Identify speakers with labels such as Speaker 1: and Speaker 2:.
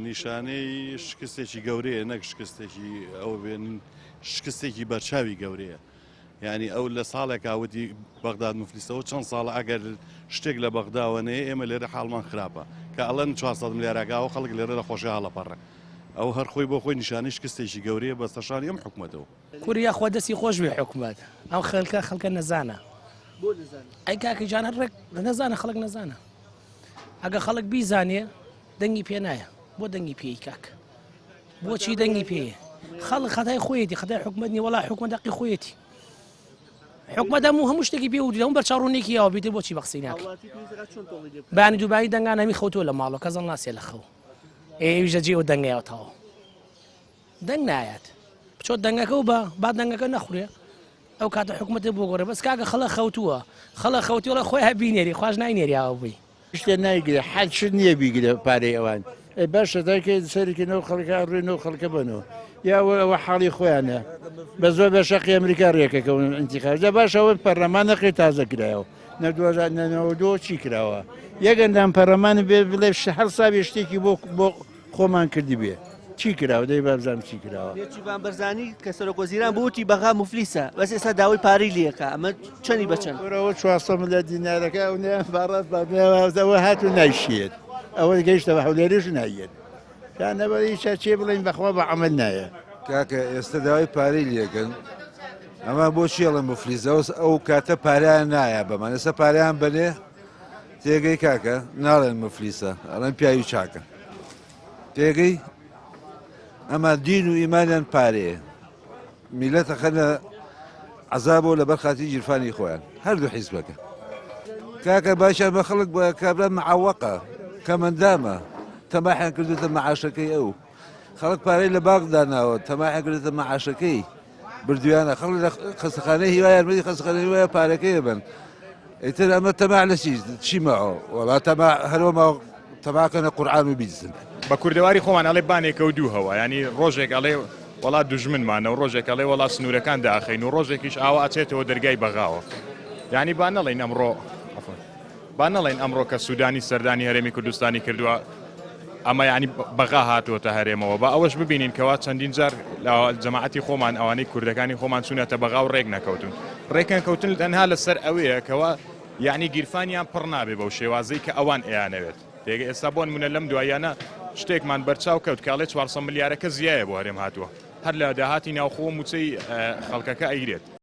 Speaker 1: نیشانەی شکستێکی گەورەیە نەک شکستێکی ئەو بێن شکستێکی بەرچاوی گەورەیە یعنی ئەو لە ساڵێک ئاوتی بەغداد مفلیسەوە چەند ساڵە ئەگەر شتێک لە بەغداوەنەیە ئێمە لێرە حاڵمان خراپە کە ئەڵەن 400 ملیارەکەەوە خەڵک لێرە لە خۆشی هەڵەپەڕە ئەو هەر خۆی بۆ خۆی نیشانەی شکستێکی گەورەیە بە سەشانی ئەم حکوومەتەوە
Speaker 2: کوریا خۆ دەستی خۆش بێ حکوومەت ئەو خەڵکە نەزانە ئەی کاکەجان هەر نەزانە خەڵک نەزانە ئەگە خەڵک بیزانێ دەنگی پێ نایە بۆ دەنگی پێی کاک بۆچی دەنگی پێیە خەڵک خەتای خۆیەتی خەتای حکوومەت نی وەڵا حکوومەت دەقی خۆیەتی حکوومەت هەموو شتێکی پێ وتی هەموو بەرچاڕوونێکی یاوە بیتر بۆچی بەقسەی ناکەی بانی دووباری دەنگان هەمی خەوتووە لە ماڵەوە کەس ناسێ لە خەو ئێویژە جێوە دەنگایەوەتەوە دەنگ نایەت بچۆ دەنگەکە و بە با دەنگەکە نەخورێ ئەو کاتە حکوومەتێ بۆ گۆڕێ بەس کاکە خەڵە خەوتووە خەڵە خەوتیوەڵە خۆی هەبینێری خوۆش ناینێریاوە بووی
Speaker 3: شتێ نایگرێ حەد شت نییە بیگرێ پارەی ئەوان باشە داکە سەرکردنەوە خەڵکە ڕوێنەوە خەڵکە بنەوە یاوە ئەوە حاڵی خۆیانە بە زۆر بە شەقی ئەمریکا ڕێکەکەون ئەنتیخابە باشەوە پەرلەمان نەقی تازە کرایەوە نە چی کراوە یەکەندام پەرلەمان بێ بڵێ هەر ساوی شتێکی بۆ خۆمان کردی بێ چی کراوە دەی بابزانام چی کراوە
Speaker 4: بێچیبان بەرزانی کە سەرۆکوەزیران بۆتی بەغا مفلیسە بەس ئێستا داوای پارەی لێکە ئەمە چەندی بەچەند
Speaker 3: ەوە 400 ملیۆن دینارەکە ئەو باڕات بەوە هاتو نایشێت ئەوە گەیشتە بە حولێریش نایێت نەبەری چێ بڵین بەخوا بە عمل نایە
Speaker 5: کاکە ئێستا داوای پارەی لێکن ئەمە بۆ چێڵم مفلیزەوە ئەو کاتە پاریان نایە بەمان ئێستا پاریان بنێ تێگەی کاکە ناڵێن مفلیسە ئەڵەن پیاوی چاکە تێگەی ئەمە دین و ئیمانیان پارەیە میلەتە خەنە عەزابەوە لەبەر خاتی گیرفانی خۆیان هەردوو حیزبەکە کاکە باشیان بە خەڵک بە کابرا معەوەقە کەمەندامە تەماحیان کردوتە مەعاشەکەی ئەو خەڵک پارەی لە باغ داناوە تەماحیان کردوتە مەعاشەکەی بردویانە خەڵک لە خەستەخانەی هیوای یارمەتی خەستەخانەی هیوایە پارەکەی بن ئیتر ئەمە تەماح لە چی چی ماوە وەڵا تەماح هەرۆمە تەماحکەنە قورعان و بیزن
Speaker 6: بە کوردەواری خۆمان ئەڵێ بانێکە و دوو هەوە ینی ڕۆژێک ئەڵێ وڵات دوژمنمانە و ڕۆژێک ئەڵێ وڵات سنوورەکان داخین و ڕۆژێکیش ئاوا ئاچێتەوە دەرگای بەغاوە ینی با نەڵێن ئەمڕۆ با نەڵێن ئەمڕۆ کە سوودانی سەردانی هەرێمی کوردستانی کردووە ئەمە ینی بەغا هاتووەتە هەرێمەوە بە ئەوەش ببینین کەوا چەندین جار جەماعەتی خۆمان ئەوانەی کوردەکانی خۆمان چوونەتە بەغا و ڕێک نەکەوتون ڕێکیان کەوتن تەنها لەسەر ئەوەیە کەوا یعنی گیرفانیان پڕ نابێ بەو شێوازەی کە ئەوان ئەیانەوێت تێگە ئێستا بۆن منە لەم دوایانە شتێکمان بەرچاو کەوت کاڵێ 400 ملیارەکە زیایە بۆ هەرێم هاتووە هەر لە داهاتی ناوخۆ موچەی خەڵکەکە ئەیرێت